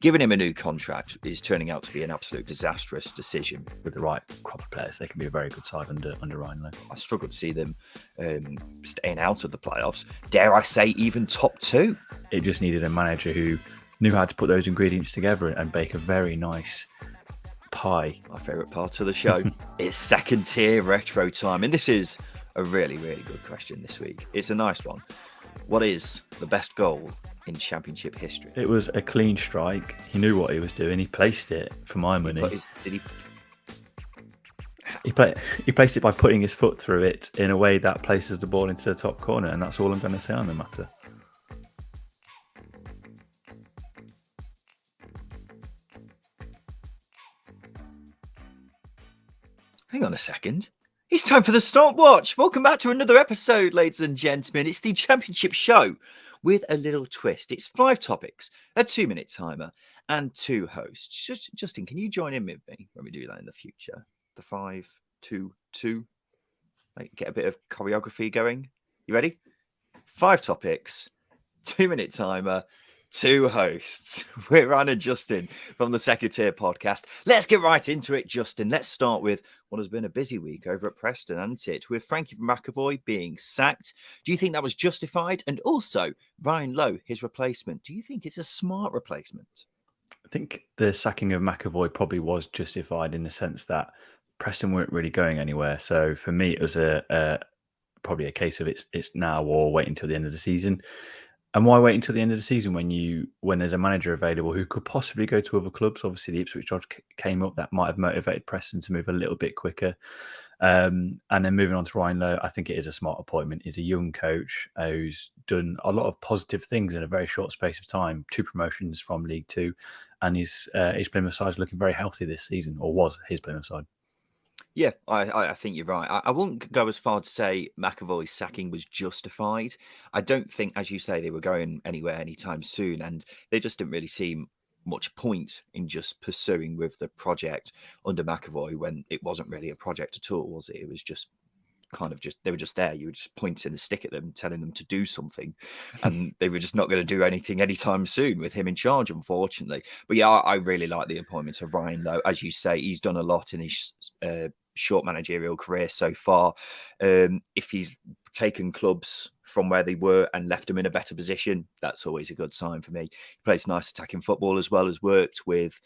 Giving him a new contract is turning out to be an absolute disastrous decision. With the right crop of players, they can be a very good side under Ryan Lowe. I struggle to see them staying out of the playoffs. Dare I say, even top two. It just needed a manager who knew how to put those ingredients together and bake a very nice pie. My favourite part of the show. It's second tier retro time. And this is a really, really good question this week. It's a nice one. What is the best goal in Championship history? It was a clean strike. He knew what he was doing. He placed it for my money. Did he? He placed it by putting his foot through it in a way that places the ball into the top corner, and that's all I'm going to say on the matter. Hang on a second. It's time for the Stopwatch. Welcome back to another episode, ladies and gentlemen. It's the Championship show with a little twist. It's 5 topics, a 2-minute timer, and 2 hosts. Justin, can you join in with me when we do that in the future? The 5, 2, 2. Like, get a bit of choreography going. You ready? 5 topics, 2-minute timer, 2 hosts. We're Ryan and Justin from the Second Tier podcast. Let's get right into it, Justin. Let's start with what has been a busy week over at Preston, hasn't it? With Frankie McAvoy being sacked. Do you think that was justified? And also, Ryan Lowe, his replacement. Do you think it's a smart replacement? I think the sacking of McAvoy probably was justified in the sense that Preston weren't really going anywhere. So for me, it was probably a case of it's now or wait until the end of the season. And why wait until the end of the season when there's a manager available who could possibly go to other clubs? Obviously, the Ipswich Dodge came up. That might have motivated Preston to move a little bit quicker. And then moving on to Ryan Lowe, I think it is a smart appointment. He's a young coach who's done a lot of positive things in a very short space of time. 2 promotions from League Two, and his Plymouth side is looking very healthy this season, or was his Plymouth side. Yeah, I think you're right. I wouldn't go as far to say McAvoy's sacking was justified. I don't think, as you say, they were going anywhere anytime soon, and there just didn't really seem much point in just pursuing with the project under McAvoy when it wasn't really a project at all, was it? It was just they were just there. You were just pointing the stick at them, telling them to do something, and they were just not going to do anything anytime soon with him in charge, unfortunately. But yeah, I really like the appointment of Ryan Lowe. As you say, he's done a lot in his short managerial career so far. If he's taken clubs from where they were and left them in a better position, that's always a good sign for me. He plays nice attacking football as well, as worked with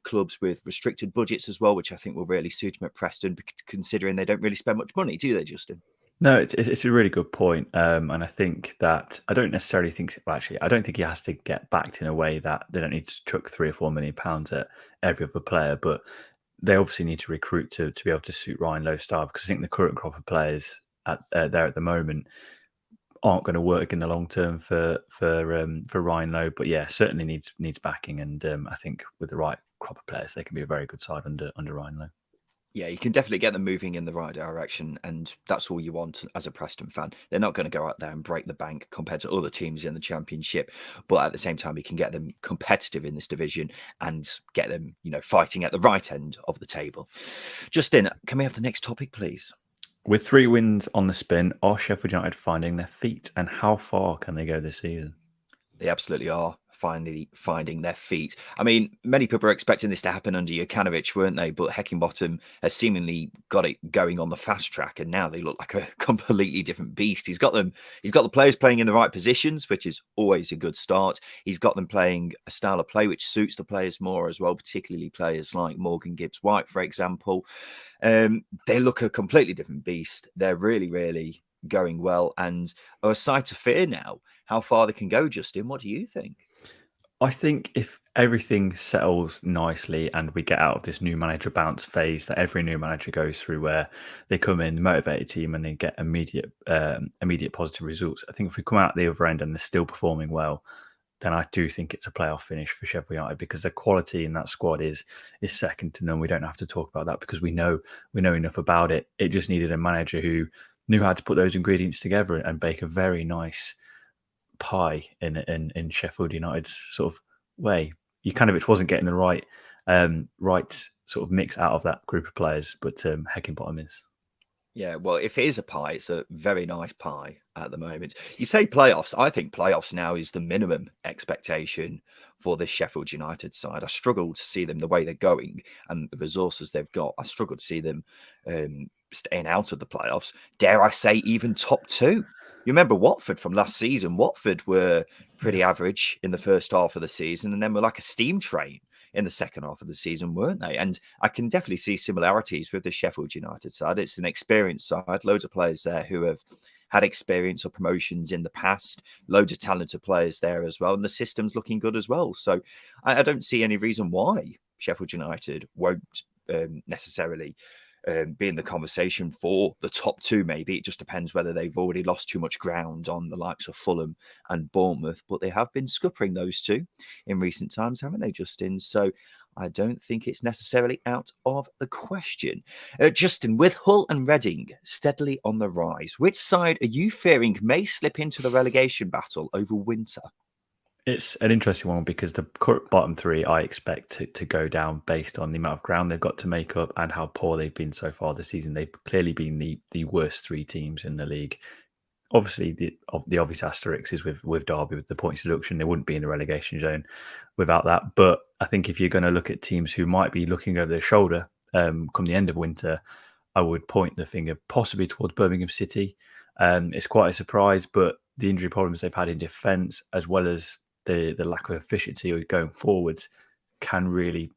clubs with restricted budgets as well, which I think will really suit him at Preston, considering they don't really spend much money, do they, Justin? No, it's a really good point. And I think that I don't necessarily think, well, actually, I don't think he has to get backed in a way that they don't need to chuck £3 or £4 million at every other player, but they obviously need to recruit to be able to suit Ryan Lowe's style, because I think the current crop of players there at the moment aren't going to work in the long term for Ryan Lowe. But yeah, certainly needs backing, and I think with the right crop of players, they can be a very good side under Ryan Lowe. Yeah, you can definitely get them moving in the right direction, and that's all you want as a Preston fan. They're not going to go out there and break the bank compared to other teams in the Championship, but at the same time, you can get them competitive in this division and get them, fighting at the right end of the table. Justin, can we have the next topic, please? With 3 wins on the spin, are Sheffield United finding their feet, and how far can they go this season? They absolutely are finally finding their feet. I mean, many people were expecting this to happen under Jokanovic, weren't they? But Heckingbottom has seemingly got it going on the fast track, and now they look like a completely different beast. He's got the players playing in the right positions, which is always a good start. He's got them playing a style of play which suits the players more as well, particularly players like Morgan Gibbs-White, for example. They look a completely different beast. They're really, really going well, and are a sight to fear now. How far they can go, Justin? What do you think? I think if everything settles nicely and we get out of this new manager bounce phase that every new manager goes through, where they come in, motivate a team, and they get immediate positive results, I think if we come out the other end and they're still performing well, then I do think it's a playoff finish for Sheffield United, because the quality in that squad is second to none. We don't have to talk about that because we know enough about it. It just needed a manager who knew how to put those ingredients together and bake a very nice pie in Sheffield United's sort of way. Jokanovic wasn't getting the right sort of mix out of that group of players, but Heckingbottom is. Yeah, well, if it is a pie, it's a very nice pie at the moment. You say playoffs. I think playoffs now is the minimum expectation for this Sheffield United side. I struggle to see them the way they're going and the resources they've got. I struggle to see them staying out of the playoffs. Dare I say, even top two? You remember Watford from last season? Watford were pretty average in the first half of the season and then were like a steam train in the second half of the season, weren't they? And I can definitely see similarities with the Sheffield United side. It's an experienced side, loads of players there who have had experience or promotions in the past, loads of talented players there as well, and the system's looking good as well. So I don't see any reason why Sheffield United won't necessarily be in the conversation for the top two. Maybe it just depends whether they've already lost too much ground on the likes of Fulham and Bournemouth, but they have been scuppering those two in recent times, haven't they, Justin? So I don't think it's necessarily out of the question. Justin, with Hull and Reading steadily on the rise, which side are you fearing may slip into the relegation battle over winter? It's an interesting one because the current bottom three I expect to go down based on the amount of ground they've got to make up and how poor they've been so far this season. They've clearly been the worst three teams in the league. Obviously, the obvious asterisk is with Derby, with the points deduction. They wouldn't be in the relegation zone without that. But I think if you're going to look at teams who might be looking over their shoulder come the end of winter, I would point the finger possibly towards Birmingham City. It's quite a surprise, but the injury problems they've had in defence, as well as the lack of efficiency going forwards, can really,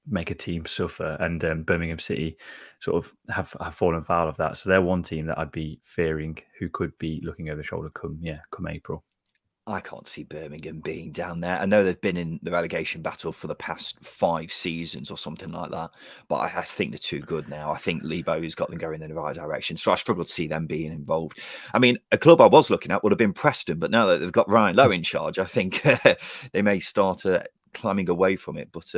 make a team suffer. And Birmingham City sort of have fallen foul of that. So they're one team that I'd be fearing who could be looking over the shoulder come April. I can't see Birmingham being down there. I know they've been in the relegation battle for the past 5 seasons or something like that, but I think they're too good now. I think Lebo's got them going in the right direction, so I struggle to see them being involved. I mean, a club I was looking at would have been Preston, but now that they've got Ryan Lowe in charge, I think they may start climbing away from it. But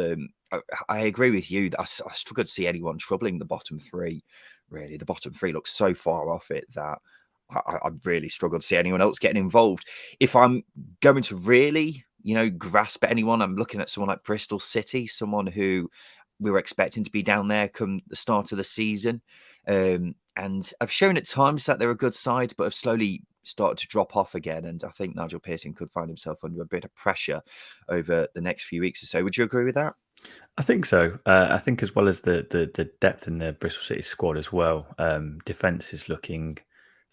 I agree with you that I struggle to see anyone troubling the bottom three, really. The bottom three looks so far off it that I really struggle to see anyone else getting involved. If I'm going to really, grasp at anyone, I'm looking at someone like Bristol City, someone who we were expecting to be down there come the start of the season. And I've shown at times that they're a good side, but have slowly started to drop off again. And I think Nigel Pearson could find himself under a bit of pressure over the next few weeks or so. Would you agree with that? I think so. I think as well as the depth in the Bristol City squad as well, defence is looking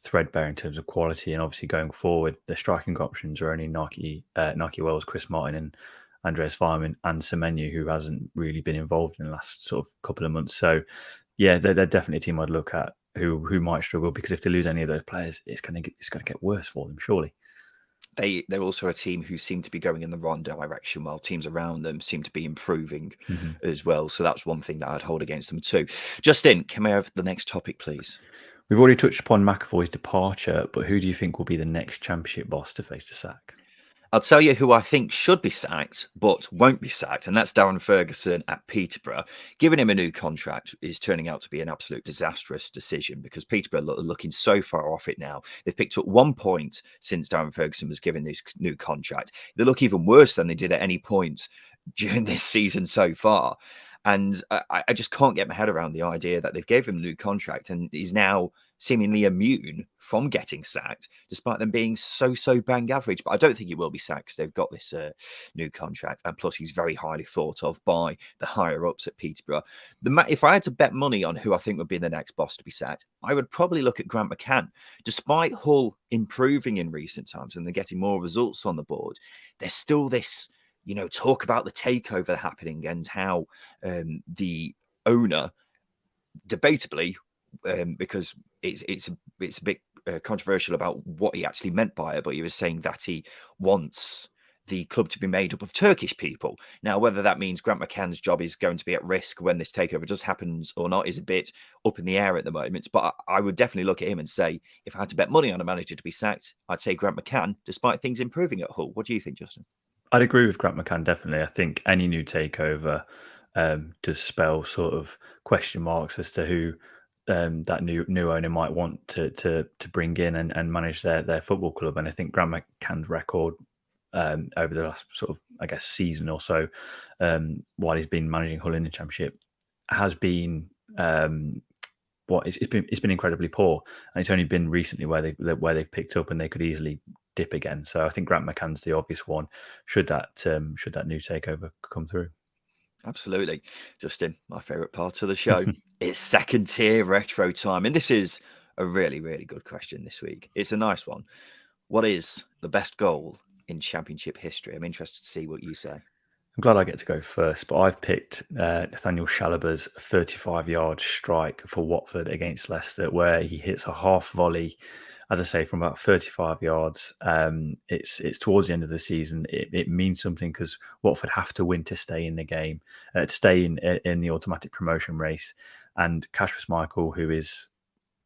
threadbare in terms of quality, and obviously going forward, the striking options are only Nike Wells, Chris Martin, and Andreas Fireman, and Semenyo, who hasn't really been involved in the last sort of couple of months. So, yeah, they're definitely a team I'd look at who might struggle, because if they lose any of those players, it's going to get worse for them, surely. They're also a team who seem to be going in the wrong direction, while teams around them seem to be improving as well. So that's one thing that I'd hold against them too. Justin, can we have the next topic, please? We've already touched upon McAvoy's departure, but who do you think will be the next Championship boss to face the sack? I'll tell you who I think should be sacked, but won't be sacked, and that's Darren Ferguson at Peterborough. Giving him a new contract is turning out to be an absolute disastrous decision, because Peterborough are looking so far off it now. They've picked up 1 point since Darren Ferguson was given this new contract. They look even worse than they did at any point during this season so far. And I just can't get my head around the idea that they've gave him a new contract and he's now seemingly immune from getting sacked, despite them being so bang average. But I don't think he will be sacked because they've got this new contract. And plus, he's very highly thought of by the higher-ups at Peterborough. If I had to bet money on who I think would be the next boss to be sacked, I would probably look at Grant McCann. Despite Hull improving in recent times and they're getting more results on the board, there's still this talk about the takeover happening and how the owner, debatably, because it's a bit controversial about what he actually meant by it, but he was saying that he wants the club to be made up of Turkish people. Now, whether that means Grant McCann's job is going to be at risk when this takeover does happen or not is a bit up in the air at the moment. But I would definitely look at him and say, if I had to bet money on a manager to be sacked, I'd say Grant McCann, despite things improving at Hull. What do you think, Justin? I'd agree with Grant McCann, definitely. I think any new takeover does spell sort of question marks as to who that new owner might want to bring in and manage their football club. And I think Grant McCann's record over the last sort of, I guess, season or so, while he's been managing Hull in the Championship, has been it's been incredibly poor, and it's only been recently where they've picked up and they could easily dip again. So I think Grant McCann's the obvious one. Should that new takeover come through? Absolutely. Justin, my favourite part of the show. It's second tier retro time. And this is a really, really good question this week. It's a nice one. What is the best goal in Championship history? I'm interested to see what you say. I'm glad I get to go first, but I've picked Nathaniel Chalobah's 35-yard strike for Watford against Leicester, where he hits a half volley, as I say, from about 35 yards. It's towards the end of the season. It means something because Watford have to win to stay in the game, to stay in the automatic promotion race. And Kasper Schmeichel, who is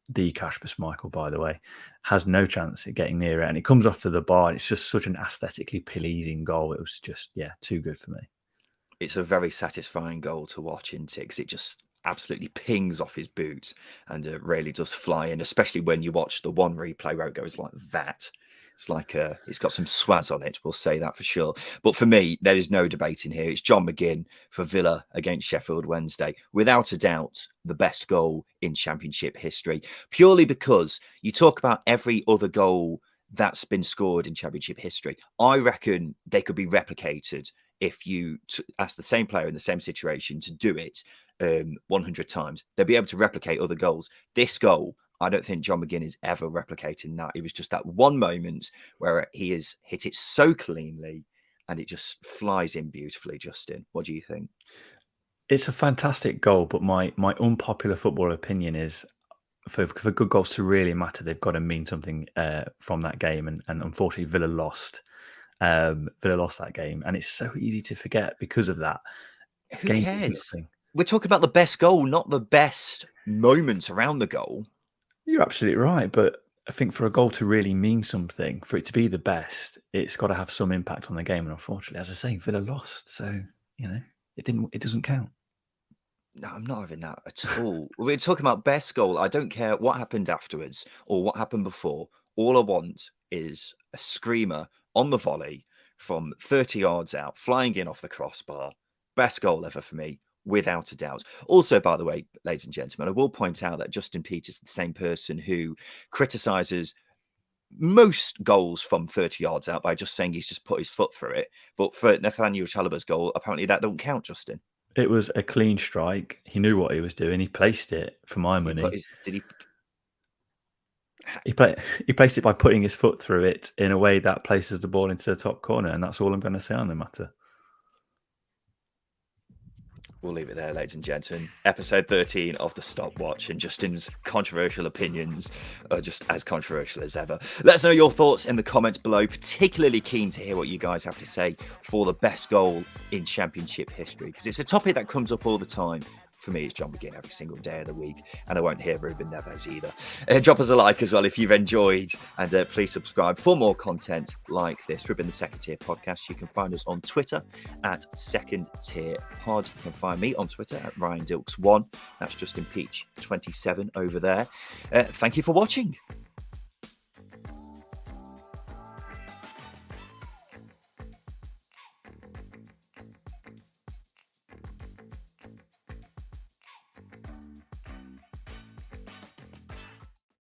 the Kasper Schmeichel, by the way, has no chance at getting near it. And it comes off to the bar. It's just such an aesthetically pleasing goal. It was just, too good for me. It's a very satisfying goal to watch, isn't it? Because it just absolutely pings off his boot and it really does fly in, especially when you watch the one replay where it goes like that. It's like it's got some swaz on it, we'll say that for sure. But for me, there is no debate in here. It's John McGinn for Villa against Sheffield Wednesday. Without a doubt, the best goal in Championship history. Purely because you talk about every other goal that's been scored in Championship history. I reckon they could be replicated if you ask the same player in the same situation to do it 100 times. They'll be able to replicate other goals. This goal, I don't think John McGinn is ever replicating that. It was just that one moment where he has hit it so cleanly and it just flies in beautifully. Justin, what do you think? It's a fantastic goal, but my unpopular football opinion is for good goals to really matter, they've got to mean something from that game. And unfortunately, Villa lost. Villa lost that game, and it's so easy to forget because of that. Who Game cares? We're talking about the best goal, not the best moments around the goal. You're absolutely right, but I think for a goal to really mean something, for it to be the best, it's got to have some impact on the game. And unfortunately, as I say, Villa lost, so it doesn't count. No, I'm not having that at all. We're talking about best goal. I don't care what happened afterwards or what happened before. All I want is a screamer on the volley from 30 yards out, flying in off the crossbar. Best goal ever for me, without a doubt. Also, by the way, ladies and gentlemen, I will point out that Justin Peters is the same person who criticises most goals from 30 yards out by just saying he's just put his foot through it. But for Nathaniel Chalobah's goal, apparently that don't count, Justin. It was a clean strike. He knew what he was doing. He placed it for my money. He placed it by putting his foot through it in a way that places the ball into the top corner, and that's all I'm going to say on the matter. We'll leave it there, ladies and gentlemen. Episode 13 of the Stopwatch, and Justin's controversial opinions are just as controversial as ever. Let us know your thoughts in the comments below. Particularly keen to hear what you guys have to say for the best goal in Championship history, because it's a topic that comes up all the time. For me, it's John McGinn every single day of the week, and I won't hear Ruben Neves either. Drop us a like as well if you've enjoyed, and please subscribe for more content like this. Ruben, the Second Tier Podcast. You can find us on Twitter at Second Tier Pod. You can find me on Twitter at Ryan Dilks1. That's Justin Peach 27 over there. Thank you for watching.